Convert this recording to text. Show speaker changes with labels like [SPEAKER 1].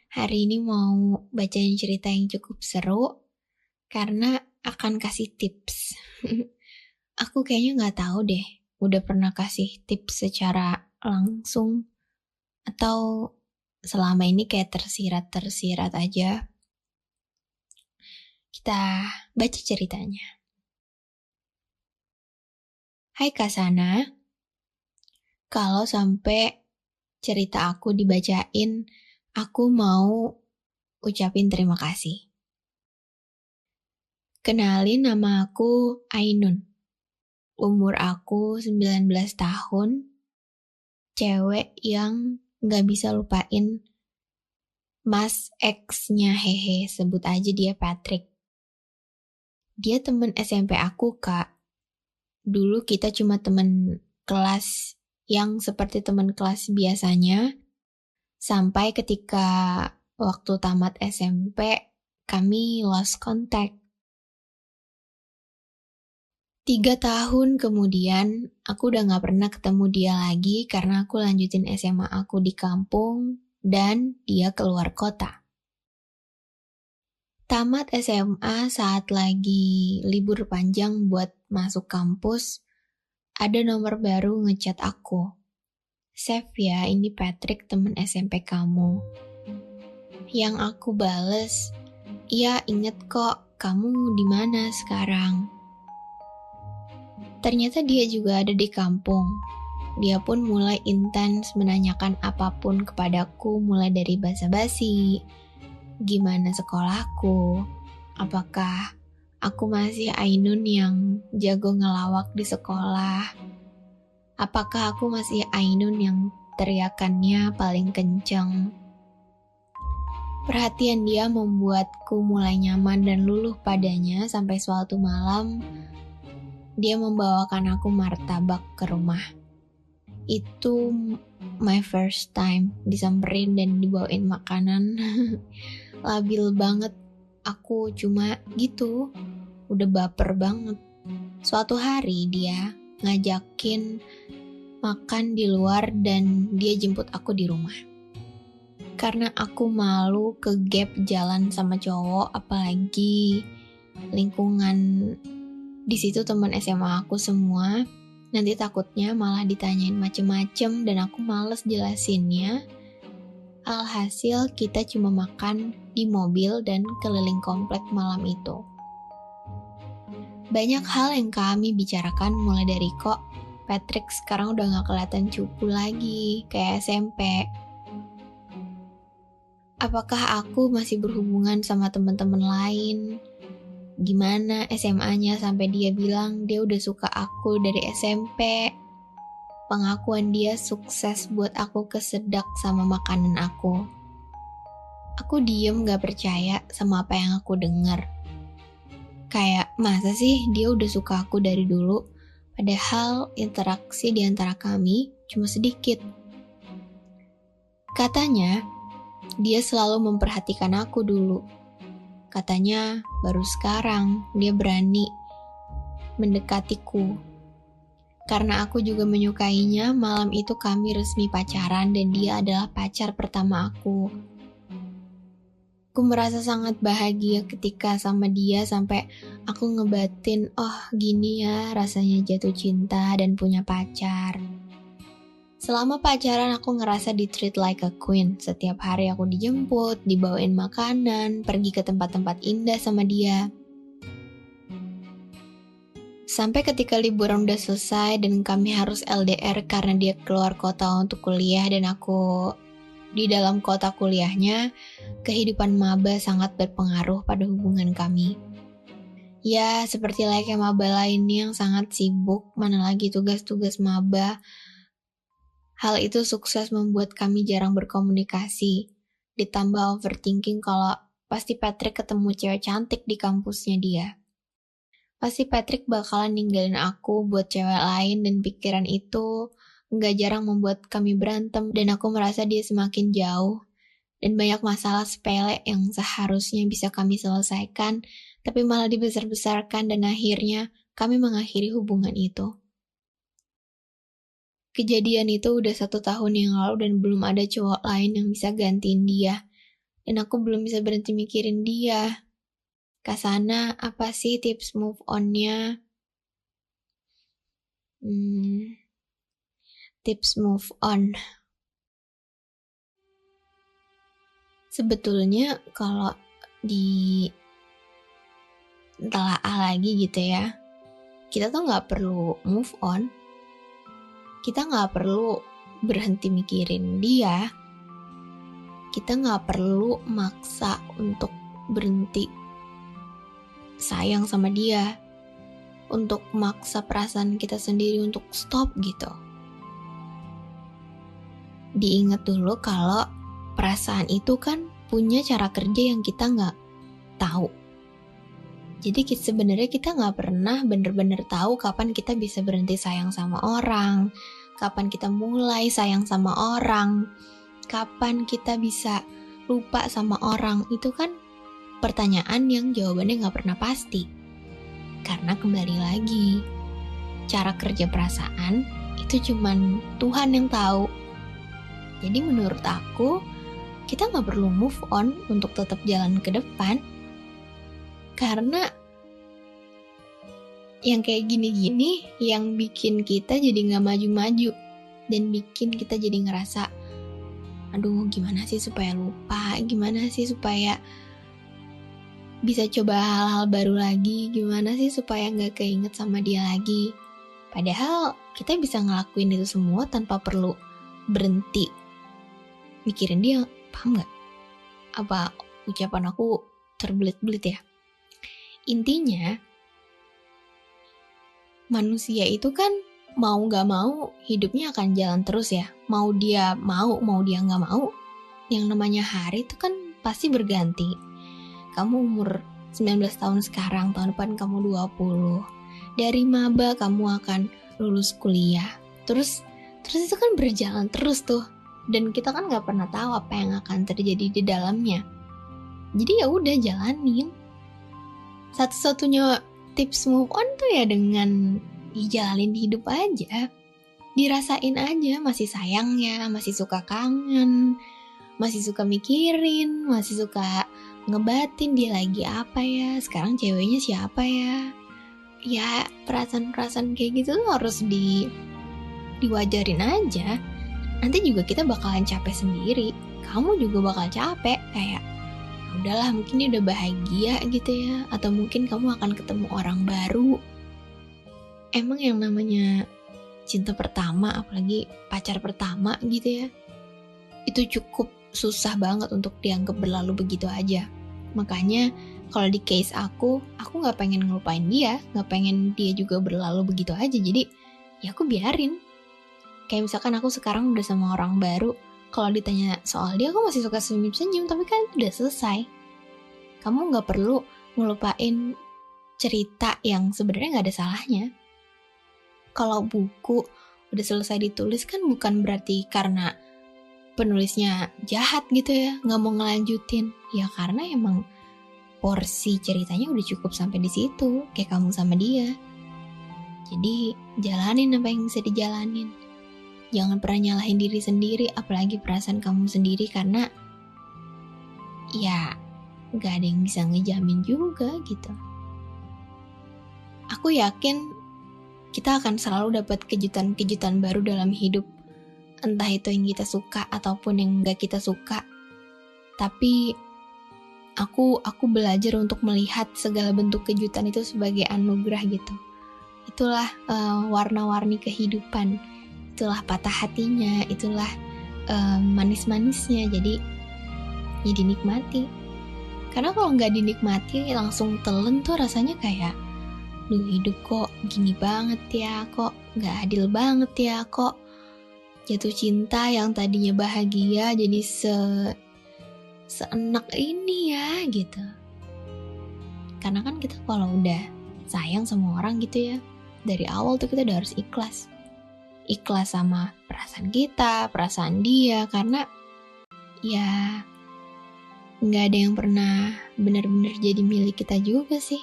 [SPEAKER 1] Hari ini mau bacain cerita yang cukup seru karena akan kasih tips. Aku kayaknya nggak tahu deh, udah pernah kasih tips secara langsung atau selama ini kayak tersirat-tersirat aja. Kita baca ceritanya. Hai Kasana, kalau sampai cerita aku dibacain, aku mau ucapin terima kasih. Kenalin, nama aku Ainun. Umur aku 19 tahun, cewek yang gak bisa lupain Mas X-nya Hehe, sebut aja dia Patrick. Dia temen SMP aku, Kak. Dulu kita cuma temen kelas yang seperti temen kelas biasanya, sampai ketika waktu tamat SMP, kami lost contact. 3 tahun kemudian, aku udah gak pernah ketemu dia lagi karena aku lanjutin SMA aku di kampung dan dia keluar kota. Tamat SMA saat lagi libur panjang buat masuk kampus, ada nomor baru ngechat aku. Save ya, ini Patrick temen SMP kamu. Yang aku bales, iya inget kok, kamu di mana sekarang? Ternyata dia juga ada di kampung. Dia pun mulai intens menanyakan apapun kepadaku, mulai dari basa-basi, gimana sekolahku, apakah aku masih Ainun yang jago ngelawak di sekolah, apakah aku masih Ainun yang teriakannya paling kenceng. Perhatian dia membuatku mulai nyaman dan luluh padanya sampai suatu malam dia membawakan aku martabak ke rumah. Itu my first time disamperin dan dibawain makanan. Labil banget. Aku cuma gitu, udah baper banget. Suatu hari dia ngajakin makan di luar dan dia jemput aku di rumah. Karena aku malu ke gap jalan sama cowok, apalagi lingkungan di situ teman SMA aku semua, nanti takutnya malah ditanyain macem-macem dan aku males jelasinnya. Alhasil kita cuma makan di mobil dan keliling komplek malam itu. Banyak hal yang kami bicarakan mulai dari kok Patrick sekarang udah gak kelihatan cupu lagi kayak SMP. Apakah aku masih berhubungan sama teman-teman lain? Gimana SMA-nya sampai dia bilang dia udah suka aku dari SMP. Pengakuan dia sukses buat aku kesedak sama makanan aku. Aku diem gak percaya sama apa yang aku dengar. Kayak masa sih dia udah suka aku dari dulu, padahal interaksi di antara kami cuma sedikit. Katanya dia selalu memperhatikan aku dulu. Katanya baru sekarang dia berani mendekatiku. Karena aku juga menyukainya, malam itu kami resmi pacaran dan dia adalah pacar pertama aku. Aku merasa sangat bahagia ketika sama dia sampai aku ngebatin, oh gini ya rasanya jatuh cinta dan punya pacar. Selama pacaran aku ngerasa di-treat like a queen. Setiap hari aku dijemput, dibawain makanan, pergi ke tempat-tempat indah sama dia. Sampai ketika liburan udah selesai dan kami harus LDR karena dia keluar kota untuk kuliah dan aku di dalam kota kuliahnya, kehidupan maba sangat berpengaruh pada hubungan kami. Ya, seperti layaknya maba lainnya yang sangat sibuk, mana lagi tugas-tugas maba. Hal itu sukses membuat kami jarang berkomunikasi. Ditambah overthinking kalau pasti Patrick ketemu cewek cantik di kampusnya dia. Pasti Patrick bakalan ninggalin aku buat cewek lain dan pikiran itu gak jarang membuat kami berantem dan aku merasa dia semakin jauh. Dan banyak masalah sepele yang seharusnya bisa kami selesaikan, tapi malah dibesar-besarkan dan akhirnya kami mengakhiri hubungan itu. Kejadian itu udah 1 tahun yang lalu dan belum ada cowok lain yang bisa gantiin dia. Dan aku belum bisa berhenti mikirin dia. Kasana, apa sih tips move on-nya? Tips move on. Sebetulnya kalau ditelaah lagi gitu ya, kita tuh gak perlu move on. Kita gak perlu berhenti mikirin dia. Kita gak perlu maksa untuk berhenti sayang sama dia, untuk maksa perasaan kita sendiri untuk stop gitu. Diingat dulu kalau perasaan itu kan punya cara kerja yang kita gak tahu. Jadi sebenarnya kita gak pernah bener-bener tahu kapan kita bisa berhenti sayang sama orang, kapan kita mulai sayang sama orang, kapan kita bisa lupa sama orang. Itu kan pertanyaan yang jawabannya gak pernah pasti. Karena kembali lagi, cara kerja perasaan itu cuman Tuhan yang tahu. Jadi menurut aku, kita gak perlu move on untuk tetap jalan ke depan. Karena yang kayak gini-gini yang bikin kita jadi gak maju-maju. Dan bikin kita jadi ngerasa, aduh gimana sih supaya lupa, gimana sih supaya bisa coba hal-hal baru lagi, gimana sih supaya gak keinget sama dia lagi. Padahal kita bisa ngelakuin itu semua tanpa perlu berhenti mikirin dia, paham gak? Apa ucapan aku terbelit-belit ya? Intinya, manusia itu kan mau gak mau hidupnya akan jalan terus ya. Mau dia gak mau, yang namanya hari itu kan pasti berganti. Kamu umur 19 tahun sekarang, tahun depan kamu 20. Dari maba kamu akan lulus kuliah. Terus itu kan berjalan terus tuh. Dan kita kan gak pernah tahu apa yang akan terjadi di dalamnya. Jadi ya udah jalanin. Satu-satunya tips move on tuh ya dengan dijalanin hidup aja. Dirasain aja masih sayangnya, masih suka kangen, masih suka mikirin, masih suka ngebatin dia lagi apa ya, sekarang ceweknya siapa ya. Ya perasaan-perasaan kayak gitu tuh harus diwajarin aja. Nanti juga kita bakalan capek sendiri. Kamu juga bakal capek, kayak udahlah mungkin dia udah bahagia gitu ya, atau mungkin kamu akan ketemu orang baru. Emang yang namanya cinta pertama, apalagi pacar pertama gitu ya, itu cukup susah banget untuk dianggap berlalu begitu aja. Makanya kalau di case aku gak pengen ngelupain dia, gak pengen dia juga berlalu begitu aja. Jadi ya aku biarin. Kayak misalkan aku sekarang udah sama orang baru, kalau ditanya soal dia aku masih suka senyum-senyum, tapi kan udah selesai. Kamu gak perlu ngelupain cerita yang sebenarnya gak ada salahnya. Kalau buku udah selesai ditulis kan bukan berarti karena penulisnya jahat gitu ya, gak mau ngelanjutin. Ya karena emang porsi ceritanya udah cukup sampai di situ, kayak kamu sama dia. Jadi jalanin apa yang bisa dijalanin. Jangan pernah nyalahin diri sendiri, apalagi perasaan kamu sendiri, karena ya gak ada yang bisa ngejamin juga gitu. Aku yakin kita akan selalu dapat kejutan-kejutan baru dalam hidup. Entah itu yang kita suka ataupun yang gak kita suka. Tapi aku belajar untuk melihat segala bentuk kejutan itu sebagai anugerah gitu. Itulah warna-warni kehidupan. Itulah patah hatinya, itulah manis-manisnya. Jadi ya dinikmati. Karena kalau nggak dinikmati langsung telan tuh rasanya kayak, duh hidup kok gini banget ya, kok nggak adil banget ya, kok jatuh cinta yang tadinya bahagia jadi seenak ini ya gitu. Karena kan kita kalau udah sayang sama orang gitu ya, dari awal tuh kita udah harus ikhlas sama perasaan kita, perasaan dia, karena ya nggak ada yang pernah benar-benar jadi milik kita juga sih.